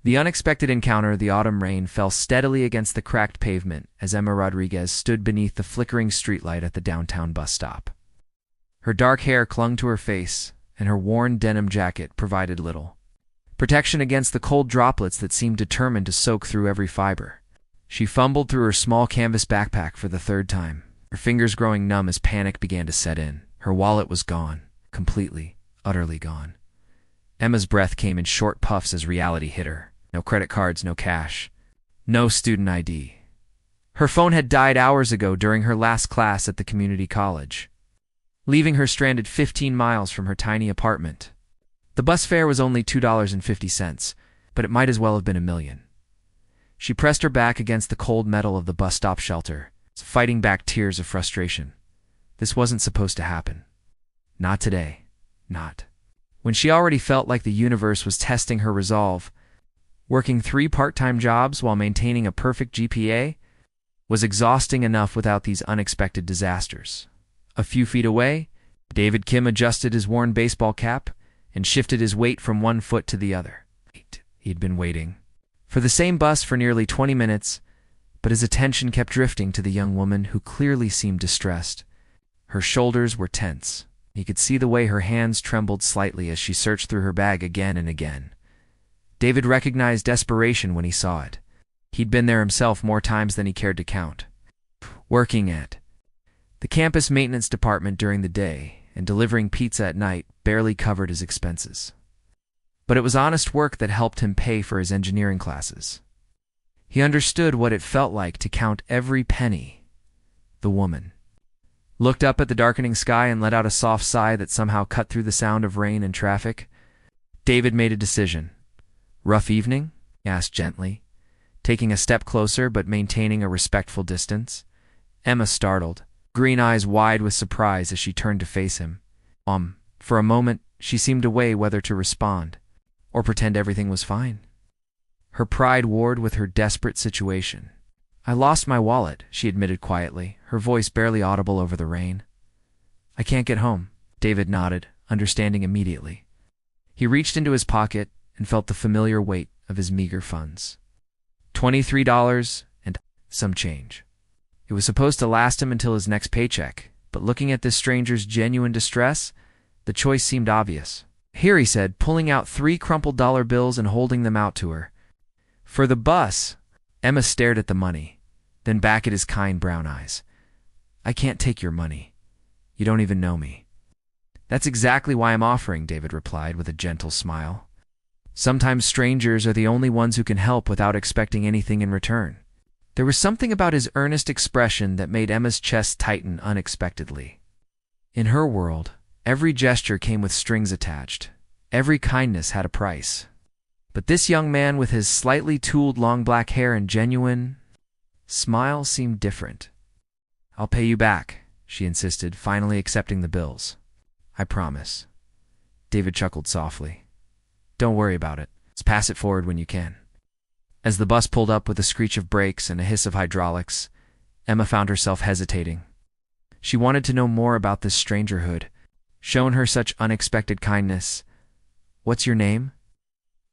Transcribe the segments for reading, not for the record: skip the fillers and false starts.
The unexpected encounter, the autumn rain, fell steadily against the cracked pavement as Emma Rodriguez stood beneath the flickering streetlight at the downtown bus stop. Her dark hair clung to her face, and her worn denim jacket provided little protection against the cold droplets that seemed determined to soak through every fiber. She fumbled through her small canvas backpack for the third time, her fingers growing numb as panic began to set in. Her wallet was gone, completely, utterly gone. Emma's breath came in short puffs as reality hit her. No credit cards, no cash, no student ID. Her phone had died hours ago during her last class at the community college, leaving her stranded 15 miles from her tiny apartment. The bus fare was only $2.50, but it might as well have been $1 million. She pressed her back against the cold metal of the bus stop shelter, fighting back tears of frustration. This wasn't supposed to happen. Not today. Not. When she already felt like the universe was testing her resolve, working 3 part-time jobs while maintaining a perfect GPA was exhausting enough without these unexpected disasters. A few feet away, David Kim adjusted his worn baseball cap and shifted his weight from one foot to the other. He'd been waiting for the same bus for nearly 20 minutes, but his attention kept drifting to the young woman who clearly seemed distressed. Her shoulders were tense. He could see the way her hands trembled slightly as she searched through her bag again and again. David recognized desperation when he saw it. He'd been there himself more times than he cared to count, working at the campus maintenance department during the day and delivering pizza at night barely covered his expenses. But it was honest work that helped him pay for his engineering classes. He understood what it felt like to count every penny. The woman looked up at the darkening sky and let out a soft sigh that somehow cut through the sound of rain and traffic. David made a decision. "Rough evening?" he asked gently, taking a step closer but maintaining a respectful distance. Emma startled, green eyes wide with surprise as she turned to face him. For a moment, she seemed to weigh whether to respond or pretend everything was fine. Her pride warred with her desperate situation. "I lost my wallet," she admitted quietly, her voice barely audible over the rain. "I can't get home." David nodded, understanding immediately. He reached into his pocket and felt the familiar weight of his meager funds. $23 and some change. It was supposed to last him until his next paycheck, but looking at this stranger's genuine distress, the choice seemed obvious. "Here," he said, pulling out 3 crumpled dollar bills and holding them out to her. "For the bus." Emma stared at the money, then back at his kind brown eyes. "I can't take your money. You don't even know me." "That's exactly why I'm offering," David replied with a gentle smile. "Sometimes strangers are the only ones who can help without expecting anything in return." There was something about his earnest expression that made Emma's chest tighten unexpectedly. In her world, every gesture came with strings attached. Every kindness had a price. But this young man with his slightly tooled long black hair and genuine smile seemed different. "I'll pay you back," she insisted, finally accepting the bills. "I promise." David chuckled softly. "Don't worry about it. Just pass it forward when you can." As the bus pulled up with a screech of brakes and a hiss of hydraulics, Emma found herself hesitating. She wanted to know more about this stranger who'd shown her such unexpected kindness. "What's your name?"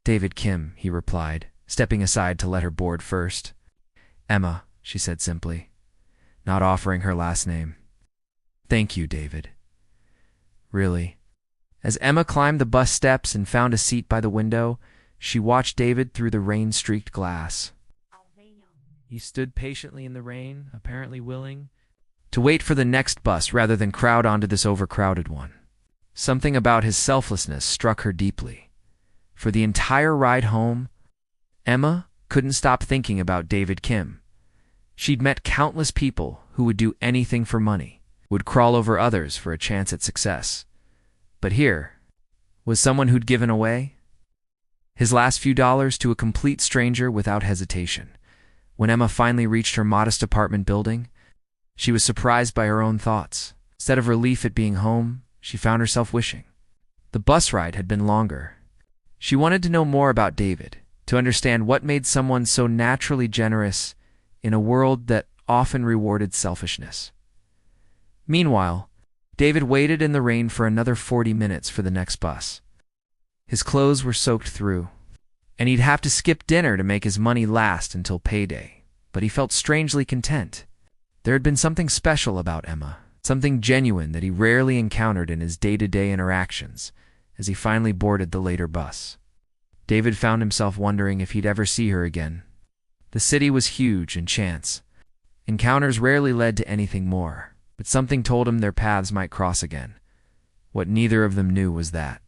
"David Kim," he replied, stepping aside to let her board first. "Emma," she said simply, not offering her last name. "Thank you, David." "Really?" As Emma climbed the bus steps and found a seat by the window, she watched David through the rain-streaked glass. He stood patiently in the rain, apparently willing to wait for the next bus rather than crowd onto this overcrowded one. Something about his selflessness struck her deeply. For the entire ride home, Emma couldn't stop thinking about David Kim. She'd met countless people who would do anything for money, would crawl over others for a chance at success. But here was someone who'd given away his last few dollars to a complete stranger without hesitation. When Emma finally reached her modest apartment building, she was surprised by her own thoughts. Instead of relief at being home, she found herself wishing the bus ride had been longer. She wanted to know more about David, to understand what made someone so naturally generous in a world that often rewarded selfishness. Meanwhile, David waited in the rain for another 40 minutes for the next bus. His clothes were soaked through, and he'd have to skip dinner to make his money last until payday. But he felt strangely content. There had been something special about Emma, something genuine that he rarely encountered in his day-to-day interactions as he finally boarded the later bus. David found himself wondering if he'd ever see her again. The city was huge and chance. Encounters rarely led to anything more, but something told him their paths might cross again. What neither of them knew was that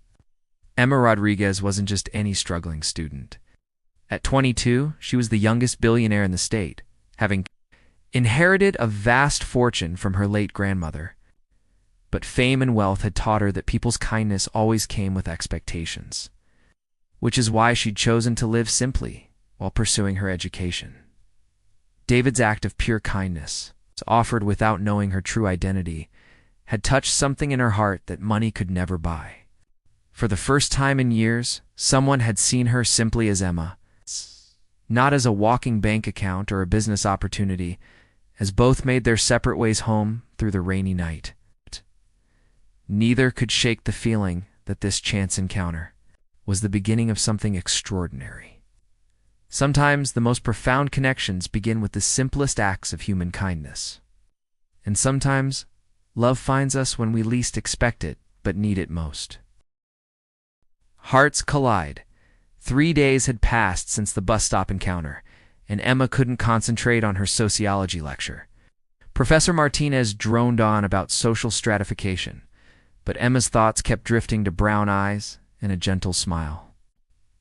Emma Rodriguez wasn't just any struggling student. At 22, she was the youngest billionaire in the state, having inherited a vast fortune from her late grandmother. But fame and wealth had taught her that people's kindness always came with expectations, which is why she'd chosen to live simply while pursuing her education. David's act of pure kindness, offered without knowing her true identity, had touched something in her heart that money could never buy. For the first time in years, someone had seen her simply as Emma, not as a walking bank account or a business opportunity, as both made their separate ways home through the rainy night. Neither could shake the feeling that this chance encounter was the beginning of something extraordinary. Sometimes the most profound connections begin with the simplest acts of human kindness. And sometimes love finds us when we least expect it but need it most. Hearts collide. 3 days had passed since the bus stop encounter, and Emma couldn't concentrate on her sociology lecture. Professor Martinez droned on about social stratification, but Emma's thoughts kept drifting to brown eyes and a gentle smile.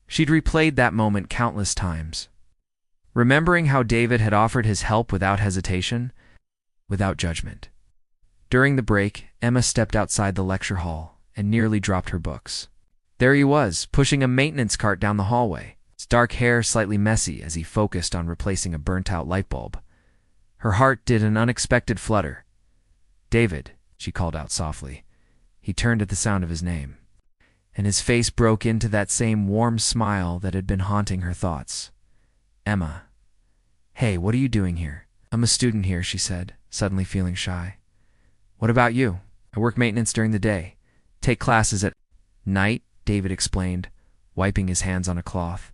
She'd replayed that moment countless times, remembering how David had offered his help without hesitation, without judgment. During the break, Emma stepped outside the lecture hall and nearly dropped her books. There he was, pushing a maintenance cart down the hallway, his dark hair slightly messy as he focused on replacing a burnt-out light bulb. Her heart did an unexpected flutter. "David," she called out softly. He turned at the sound of his name, and his face broke into that same warm smile that had been haunting her thoughts. "Emma." "Hey, what are you doing here?" "I'm a student here," she said, suddenly feeling shy. "What about you?" "I work maintenance during the day. Take classes at night," David explained, wiping his hands on a cloth.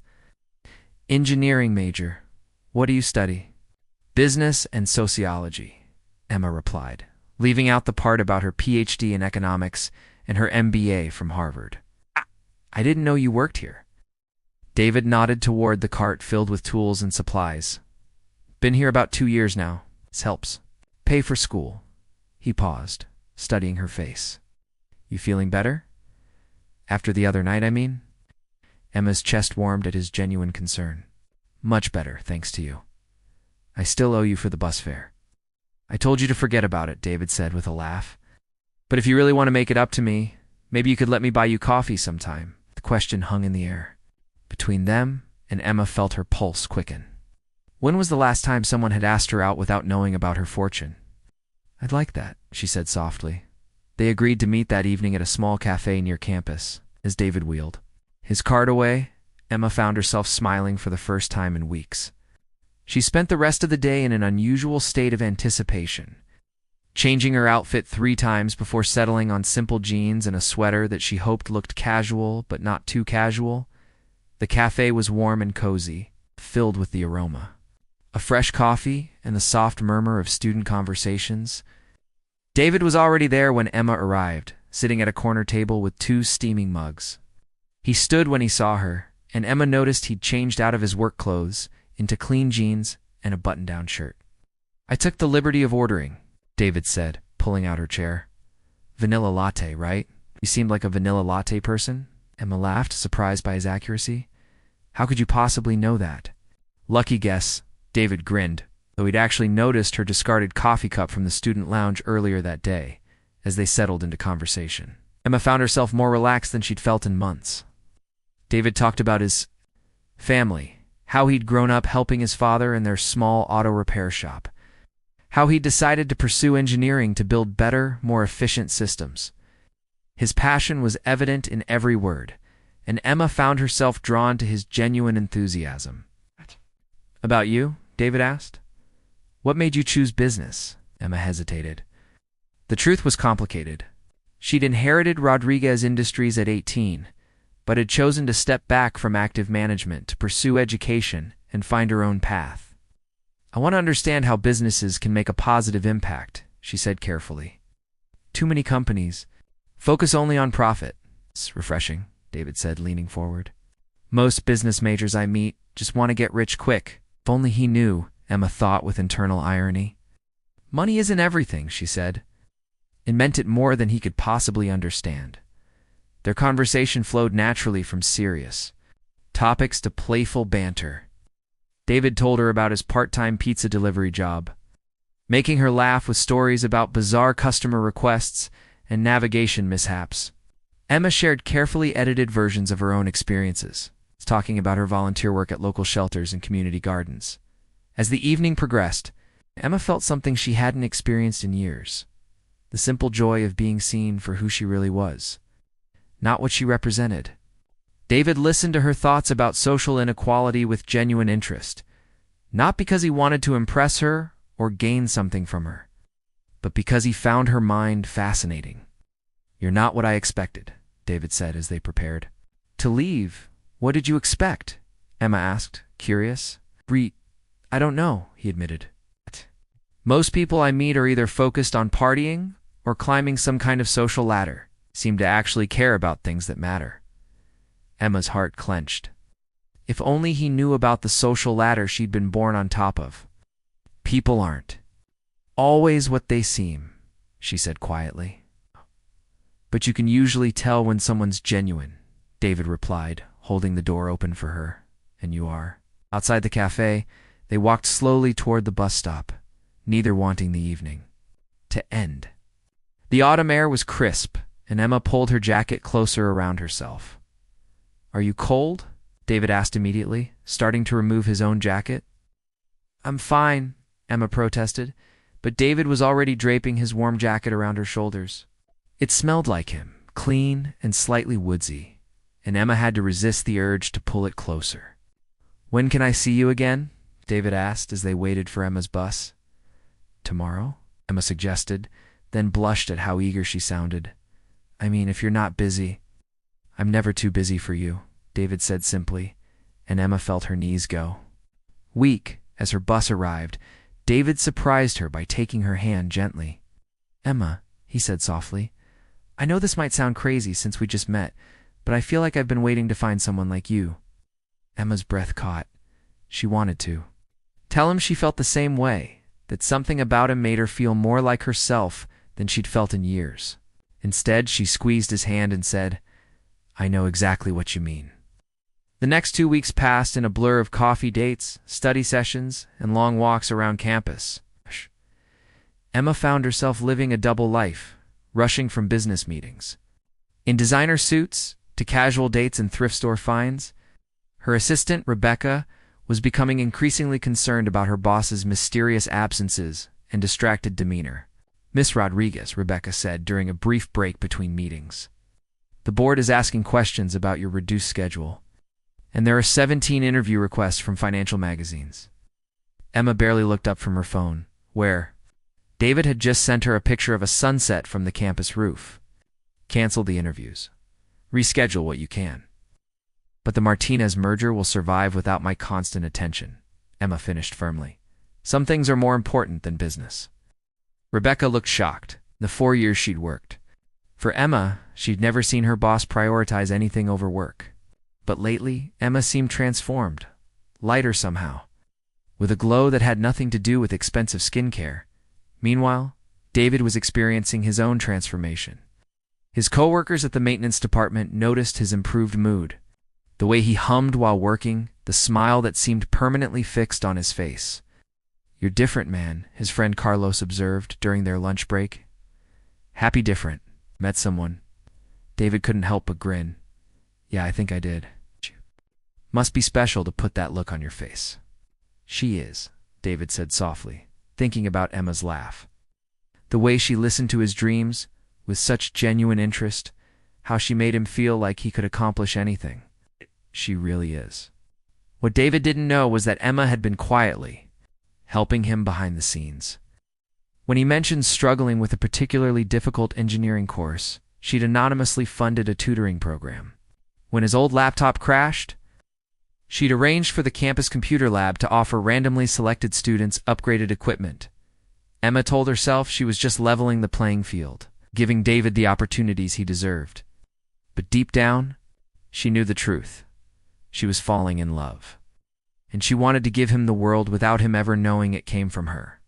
"Engineering major. What do you study?" "Business and sociology," Emma replied, leaving out the part about her PhD in economics and her MBA from Harvard. "I didn't know you worked here." David nodded toward the cart filled with tools and supplies. "Been here about 2 years now. This helps. Pay for school." He paused, studying her face. "You feeling better? After the other night, I mean?" Emma's chest warmed at his genuine concern. "Much better, thanks to you. I still owe you for the bus fare." "I told you to forget about it," David said with a laugh. "But if you really want to make it up to me, maybe you could let me buy you coffee sometime." The question hung in the air. Between them, and Emma felt her pulse quicken. When was the last time someone had asked her out without knowing about her fortune? "I'd like that," she said softly. They agreed to meet that evening at a small cafe near campus, as David wheeled his cart away. Emma found herself smiling for the first time in weeks. She spent the rest of the day in an unusual state of anticipation, changing her outfit 3 times before settling on simple jeans and a sweater that she hoped looked casual but not too casual. The cafe was warm and cozy, filled with the aroma of fresh coffee and the soft murmur of student conversations. David was already there when Emma arrived, sitting at a corner table with 2 steaming mugs. He stood when he saw her, and Emma noticed he'd changed out of his work clothes into clean jeans and a button-down shirt. "I took the liberty of ordering," David said, pulling out her chair. "Vanilla latte, right? You seemed like a vanilla latte person." Emma laughed, surprised by his accuracy. "How could you possibly know that?" "Lucky guess," David grinned, though he'd actually noticed her discarded coffee cup from the student lounge earlier that day, as they settled into conversation. Emma found herself more relaxed than she'd felt in months. David talked about his family, how he'd grown up helping his father in their small auto repair shop, how he'd decided to pursue engineering to build better, more efficient systems. His passion was evident in every word, and Emma found herself drawn to his genuine enthusiasm. "About you?" David asked. "What made you choose business?" Emma hesitated. The truth was complicated. She'd inherited Rodriguez Industries at 18, but had chosen to step back from active management to pursue education and find her own path. "I want to understand how businesses can make a positive impact," she said carefully. "Too many companies focus only on profit." "It's refreshing," David said, leaning forward. "Most business majors I meet just want to get rich quick." If only he knew, Emma thought with internal irony. "Money isn't everything," she said. It meant it more than he could possibly understand. Their conversation flowed naturally from serious topics to playful banter. David told her about his part-time pizza delivery job, making her laugh with stories about bizarre customer requests and navigation mishaps. Emma shared carefully edited versions of her own experiences, talking about her volunteer work at local shelters and community gardens. As the evening progressed, Emma felt something she hadn't experienced in years: the simple joy of being seen for who she really was, not what she represented. David listened to her thoughts about social inequality with genuine interest, not because he wanted to impress her or gain something from her, but because he found her mind fascinating. "You're not what I expected," David said as they prepared to leave. "What did you expect?" Emma asked, curious. I don't know," he admitted. "Most people I meet are either focused on partying or climbing some kind of social ladder, seem to actually care about things that matter." Emma's heart clenched. If only he knew about the social ladder she'd been born on top of. "People aren't always what they seem," she said quietly. "But you can usually tell when someone's genuine," David replied, holding the door open for her. "And you are." Outside the cafe, they walked slowly toward the bus stop, neither wanting the evening to end. The autumn air was crisp, and Emma pulled her jacket closer around herself. "Are you cold?" David asked immediately, starting to remove his own jacket. "I'm fine," Emma protested, but David was already draping his warm jacket around her shoulders. It smelled like him, clean and slightly woodsy, and Emma had to resist the urge to pull it closer. "When can I see you again?" David asked as they waited for Emma's bus. "Tomorrow?" Emma suggested, then blushed at how eager she sounded. "I mean, if you're not busy." "I'm never too busy for you," David said simply, and Emma felt her knees go. Weak, as her bus arrived, David surprised her by taking her hand gently. "Emma," he said softly, "I know this might sound crazy since we just met, but I feel like I've been waiting to find someone like you." Emma's breath caught. She wanted to tell him she felt the same way, that something about him made her feel more like herself than she'd felt in years. Instead, she squeezed his hand and said, "I know exactly what you mean." The next 2 weeks passed in a blur of coffee dates, study sessions, and long walks around campus. Emma found herself living a double life, rushing from business meetings in designer suits to casual dates and thrift store finds. Her assistant, Rebecca, was becoming increasingly concerned about her boss's mysterious absences and distracted demeanor. "Miss Rodriguez," Rebecca said during a brief break between meetings, "the board is asking questions about your reduced schedule, and there are 17 interview requests from financial magazines." Emma barely looked up from her phone, where David had just sent her a picture of a sunset from the campus roof. "Cancel the interviews. Reschedule what you can. But the Martinez merger will survive without my constant attention," Emma finished firmly. "Some things are more important than business." Rebecca looked shocked. The 4 years she'd worked for Emma, she'd never seen her boss prioritize anything over work. But lately, Emma seemed transformed, lighter somehow, with a glow that had nothing to do with expensive skincare. Meanwhile, David was experiencing his own transformation. His coworkers at the maintenance department noticed his improved mood, the way he hummed while working, the smile that seemed permanently fixed on his face. "You're different, man," his friend Carlos observed during their lunch break. "Happy different. Met someone." David couldn't help but grin. "Yeah, I think I did." "Must be special to put that look on your face." "She is," David said softly, thinking about Emma's laugh. The way she listened to his dreams, with such genuine interest, how she made him feel like he could accomplish anything. She really is. What David didn't know was that Emma had been quietly helping him behind the scenes. When he mentioned struggling with a particularly difficult engineering course, she'd anonymously funded a tutoring program. When his old laptop crashed, she'd arranged for the campus computer lab to offer randomly selected students upgraded equipment. Emma told herself she was just leveling the playing field, giving David the opportunities he deserved. But deep down, she knew the truth. She was falling in love. And she wanted to give him the world without him ever knowing it came from her.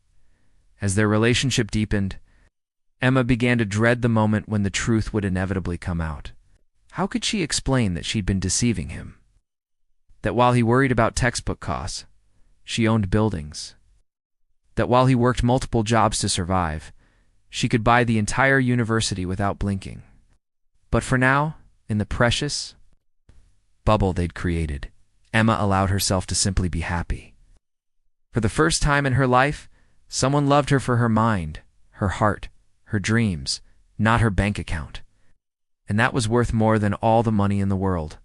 As their relationship deepened, Emma began to dread the moment when the truth would inevitably come out. How could she explain that she'd been deceiving him? That while he worried about textbook costs, she owned buildings. That while he worked multiple jobs to survive, she could buy the entire university without blinking. But for now, in the precious bubble they'd created, Emma allowed herself to simply be happy. For the first time in her life, someone loved her for her mind, her heart, her dreams, not her bank account. And that was worth more than all the money in the world.